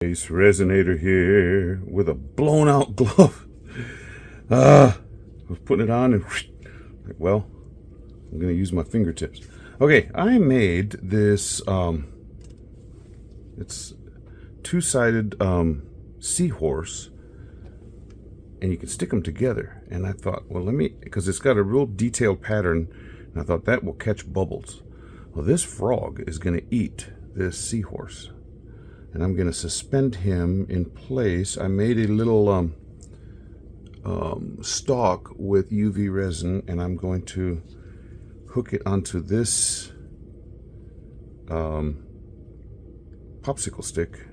BassResinator here with a blown out glove. I was putting it on and well, I'm gonna use my fingertips. Okay, I made this it's two-sided Seahorse, and you can stick them together. And I thought, well, because it's got a real detailed pattern, and I thought that will catch bubbles. Well, this frog is gonna eat this Seahorse, and I'm going to suspend him in place. I made a little stalk with UV resin, and I'm going to hook it onto this popsicle stick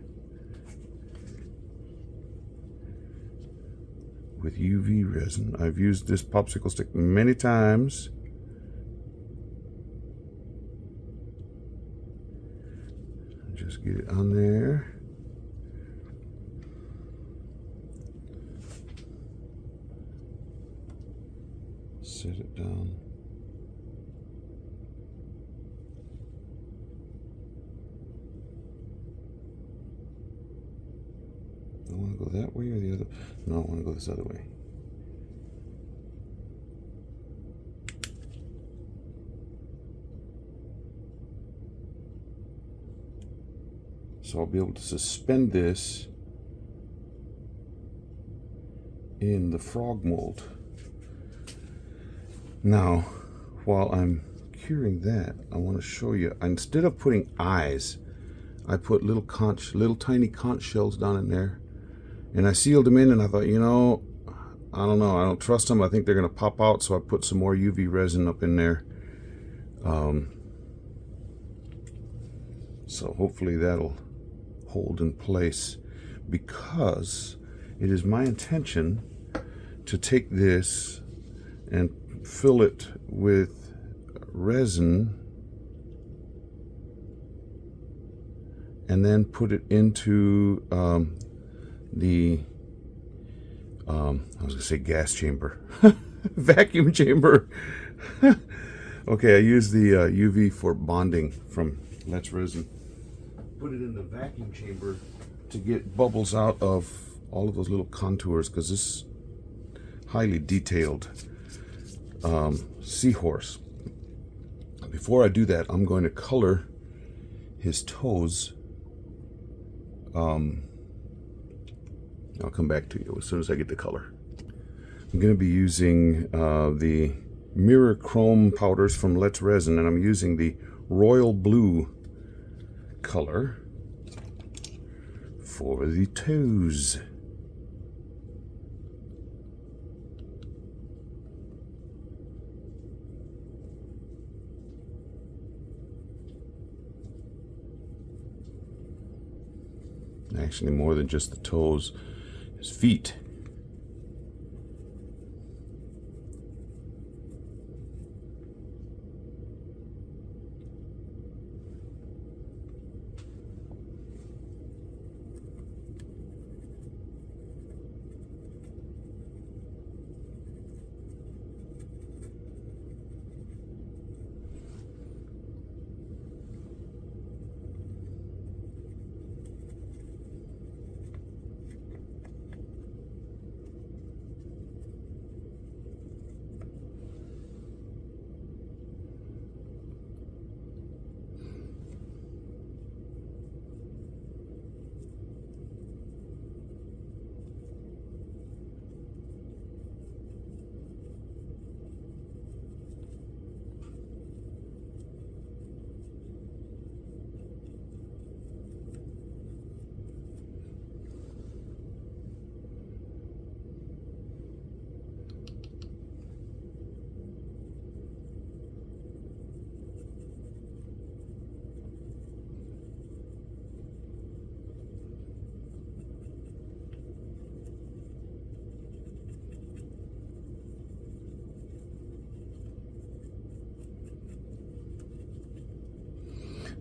with UV resin. I've used this popsicle stick many times. Just get it on there. Set it down. I want to go that way or the other? No, I want to go this other way. So I'll be able to suspend this in the frog mold. Now, while I'm curing that, I want to show you, instead of putting eyes, I put little tiny conch shells down in there, and I sealed them in, and I thought, you know, I don't know, I don't trust them. I think they're going to pop out, so I put some more UV resin up in there. So hopefully that'll hold in place, because it is my intention to take this and fill it with resin and then put it into the I was gonna say gas chamber vacuum chamber. Okay, I use the UV for bonding from Let's Resin. Put it in the vacuum chamber to get bubbles out of all of those little contours, because this highly detailed Seahorse. Before I do that, I'm going to color his toes. I'll come back to you as soon as I get the color. I'm going to be using the mirror chrome powders from Let's Resin, and I'm using the royal blue color for the toes. Actually, more than just the toes, his feet.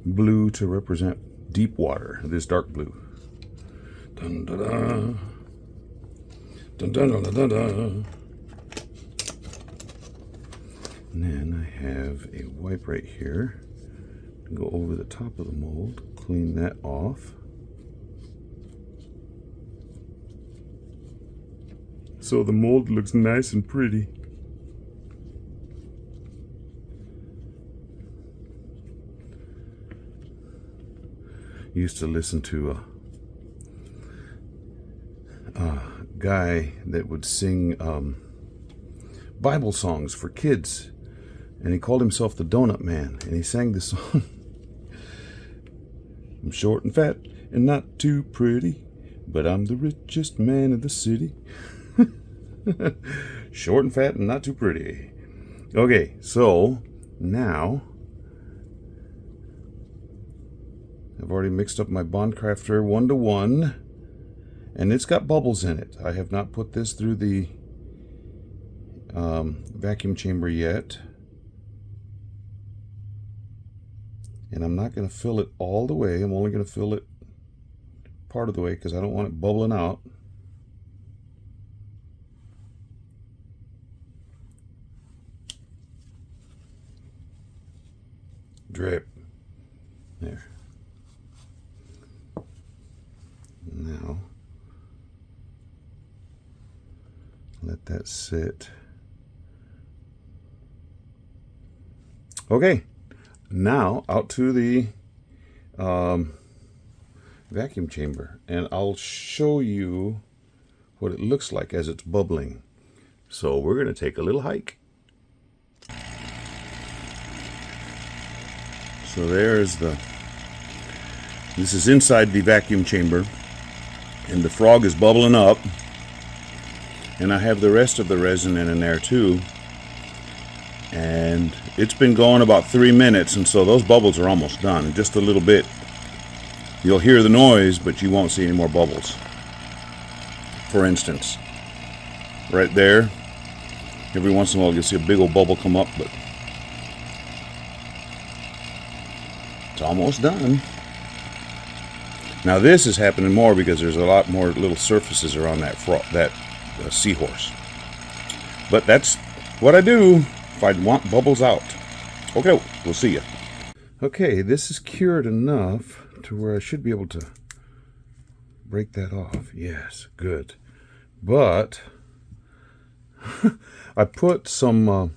Blue to represent deep water, this dark blue. Dun, dun, dun. Dun, dun, dun, dun, dun. And then I have a wipe right here to go over the top of the mold, clean that off. so the mold looks nice and pretty. Used to listen to a guy that would sing Bible songs for kids, and he called himself the Donut Man, and he sang this song. I'm short and fat and not too pretty, but I'm the richest man in the city. Short and fat and not too pretty. Okay, so now I've already mixed up my Bondcrafter 1-to-1, and it's got bubbles in it. I have not put this through the vacuum chamber yet. And I'm not going to fill it all the way. I'm only going to fill it part of the way because I don't want it bubbling out. Drip. There. Now, let that sit. Okay, now out to the vacuum chamber, and I'll show you what it looks like as it's bubbling. So we're going to take a little hike. So there's this is inside the vacuum chamber, and the frog is bubbling up, and I have the rest of the resin in there too, and it's been going about 3 minutes, and so those bubbles are almost done. Just a little bit, you'll hear the noise, but you won't see any more bubbles. For instance, right there, every once in a while you'll see a big old bubble come up, but it's almost done. Now this is happening more because there's a lot more little surfaces around that Seahorse. But that's what I do if I want bubbles out. Okay, we'll see you. Okay, this is cured enough to where I should be able to break that off. Yes, good. But I put some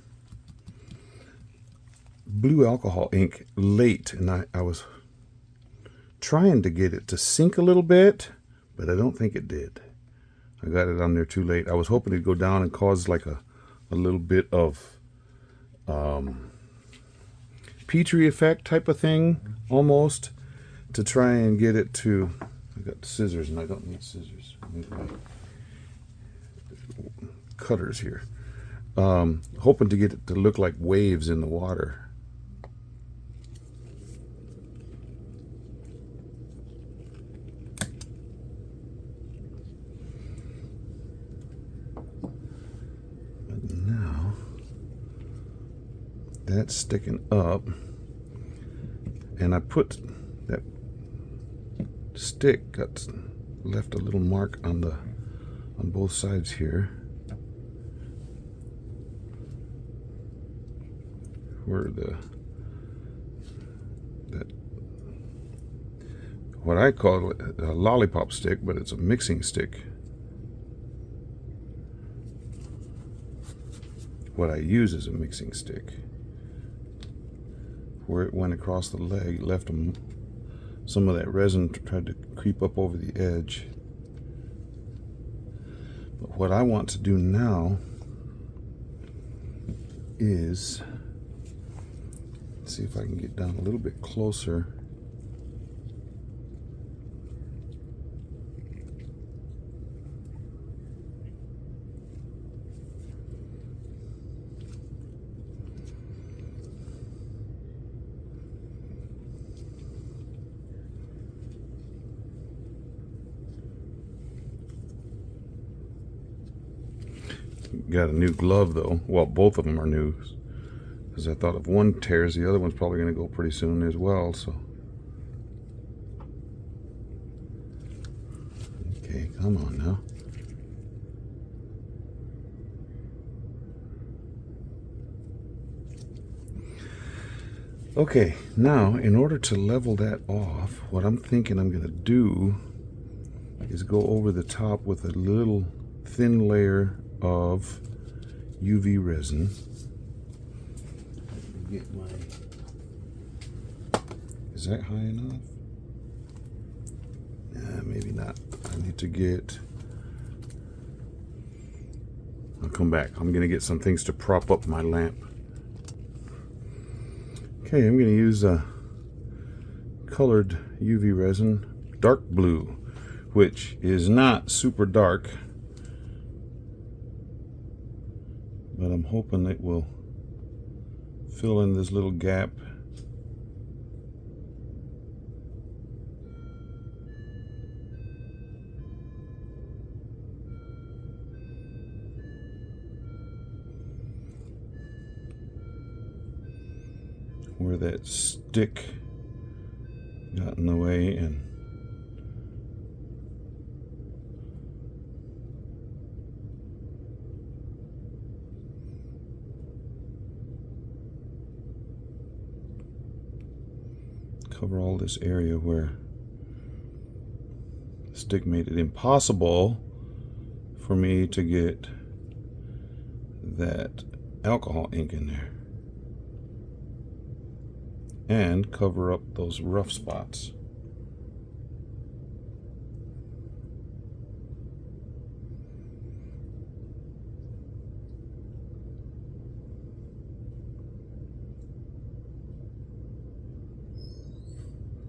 blue alcohol ink late, and I was trying to get it to sink a little bit, but I don't think it did. I got it on there too late. I was hoping it'd go down and cause like a little bit of Petri effect type of thing, almost, to try and get it to. I got scissors, and I don't need scissors. I need my cutters here. Hoping to get it to look like waves in the water. That's sticking up, and I put that stick, got left a little mark on both sides here where what I call a lollipop stick, but it's a mixing stick. What I use is a mixing stick. Where it went across the leg, left some of that resin tried to creep up over the edge. But what I want to do now is see if I can get down a little bit closer. Got a new glove though. Well, both of them are new, because I thought if one tears, the other one's probably going to go pretty soon as well. So, okay, come on now. Okay, now in order to level that off, what I'm thinking I'm going to do is go over the top with a little thin layer of UV resin. Let me get my, is that high enough? Maybe not. I need to get, I'll come back. I'm going to get some things to prop up my lamp. Okay, I'm going to use a colored UV resin, dark blue, which is not super dark, but I'm hoping it will fill in this little gap. Where that stick got in the way, and cover all this area where the stick made it impossible for me to get that alcohol ink in there, and cover up those rough spots.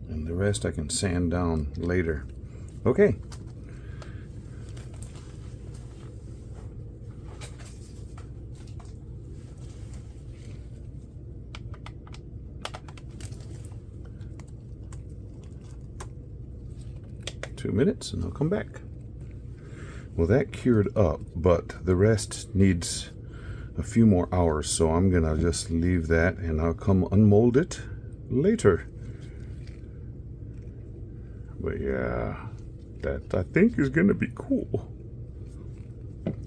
And the rest I can sand down later. Okay. Two minutes and I'll come back. Well, that cured up, but the rest needs a few more hours, so I'm gonna just leave that and I'll come unmold it later. But yeah, that I think is gonna be cool.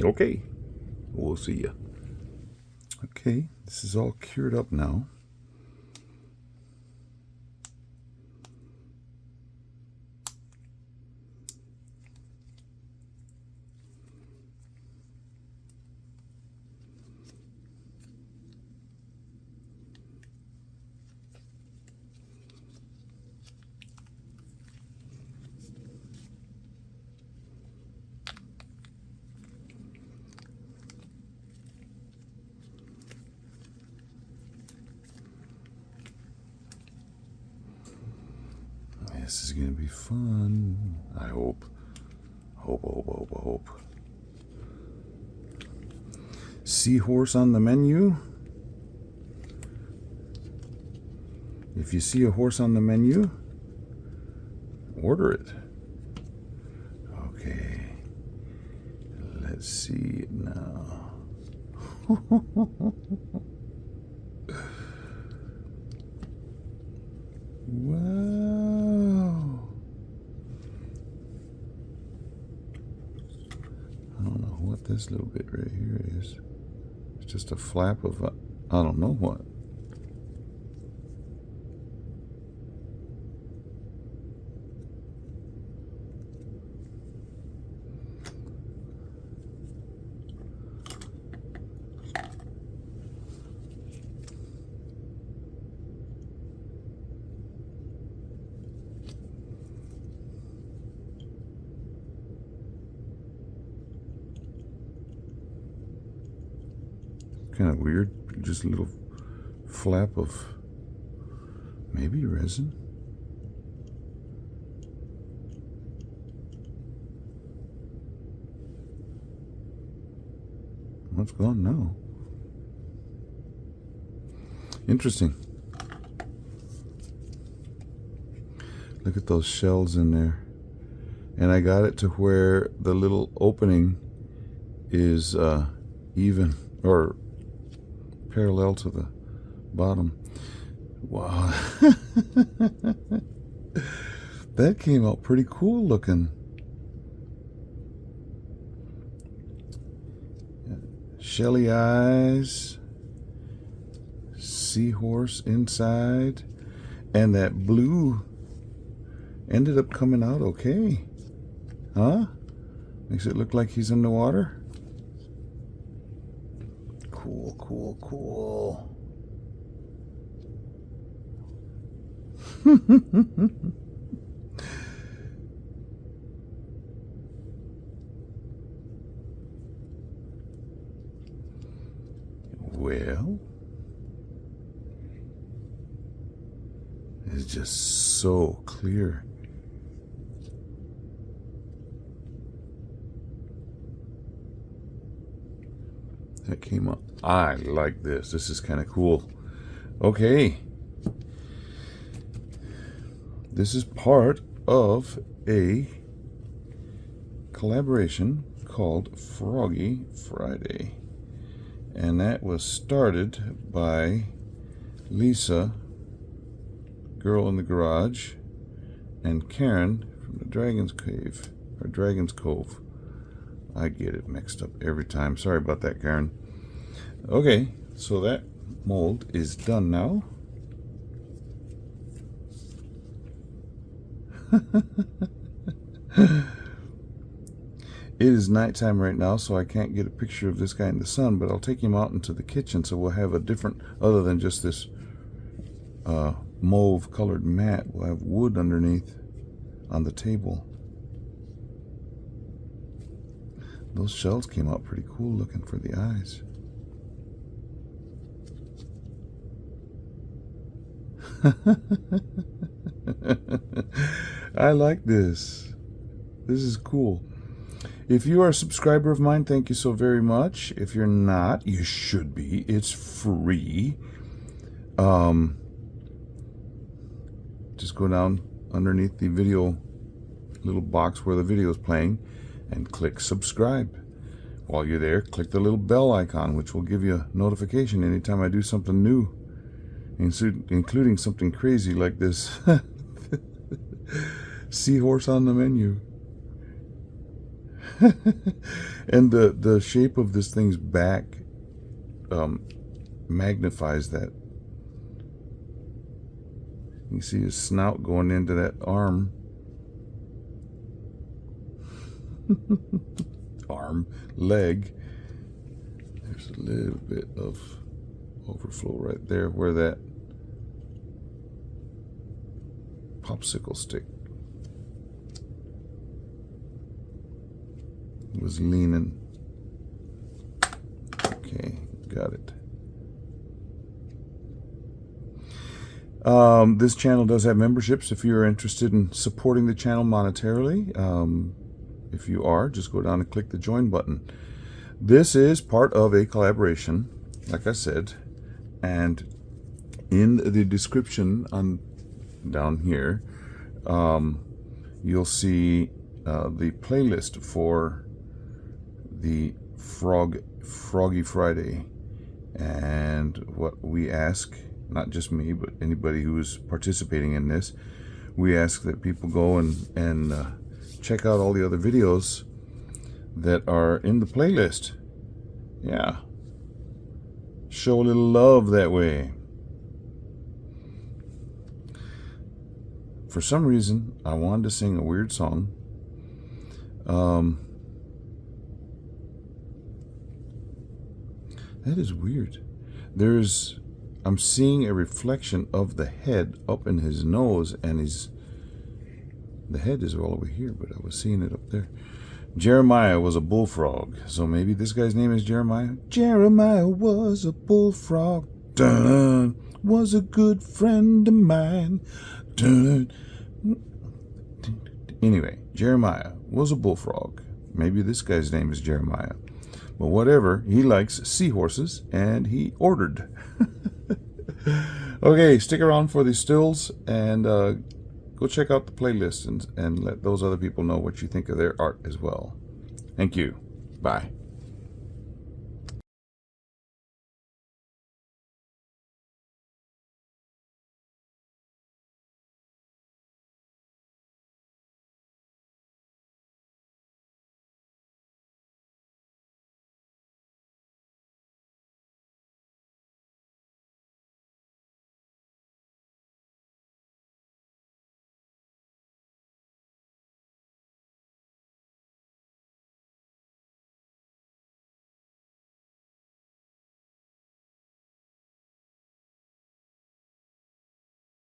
Okay, we'll see ya. Okay, this is all cured up now. This is gonna be fun. I hope. Hope. Seahorse on the menu. If you see a horse on the menu, order it. Okay. Let's see it now. Wow. I don't know what this little bit right here is. It's just a flap of, I don't know what. Kind of weird, just a little flap of maybe resin. What's gone now? Interesting. Look at those shells in there. And I got it to where the little opening is even, or parallel to the bottom. Wow. That came out pretty cool looking. Shelly eyes, seahorse inside, and that blue ended up coming out okay. Huh? Makes it look like he's in the water. Cool, cool, cool. Well, it's just so clear. That came up. I like this. This is kind of cool. Okay. This is part of a collaboration called Froggy Friday. And that was started by Lisa, Girl in the Garage, and Karen from the Dragon's Cave, or Dragon's Cove. I get it mixed up every time. Sorry about that, Karen. Okay, so that mold is done now. It is nighttime right now, so I can't get a picture of this guy in the sun, but I'll take him out into the kitchen so we'll have a different, other than just this mauve colored mat, we'll have wood underneath on the table. Those shells came out pretty cool looking for the eyes. I like this. This is cool. If you are a subscriber of mine, thank you so very much. If you're not, you should be. It's free. Just go down underneath the video little box where the video is playing and click subscribe. While you're there, click the little bell icon, which will give you a notification anytime I do something new, including something crazy like this Seahorse on the menu. And the shape of this thing's back magnifies that. You see his snout going into that arm. Leg. There's a little bit of overflow right there where that popsicle stick was leaning. Okay, got it. This channel does have memberships if you're interested in supporting the channel monetarily. If you are, just go down and click the join button. This is part of a collaboration, like I said, and in the description down here, you'll see the playlist for the Froggy Friday, and what we ask, not just me, but anybody who is participating in this, we ask that people go and check out all the other videos that are in the playlist. Yeah. Show a little love that way. For some reason, I wanted to sing a weird song. That is weird. I'm seeing a reflection of the head up in his nose, and the head is all over here, but I was seeing it up there. Jeremiah was a bullfrog, so maybe this guy's name is Jeremiah. Jeremiah was a bullfrog, dun, was a good friend of mine. Dun. Anyway, Jeremiah was a bullfrog. Maybe this guy's name is Jeremiah. But whatever, he likes seahorses, and he ordered. Okay, stick around for the stills, and go check out the playlist and let those other people know what you think of their art as well. Thank you. Bye.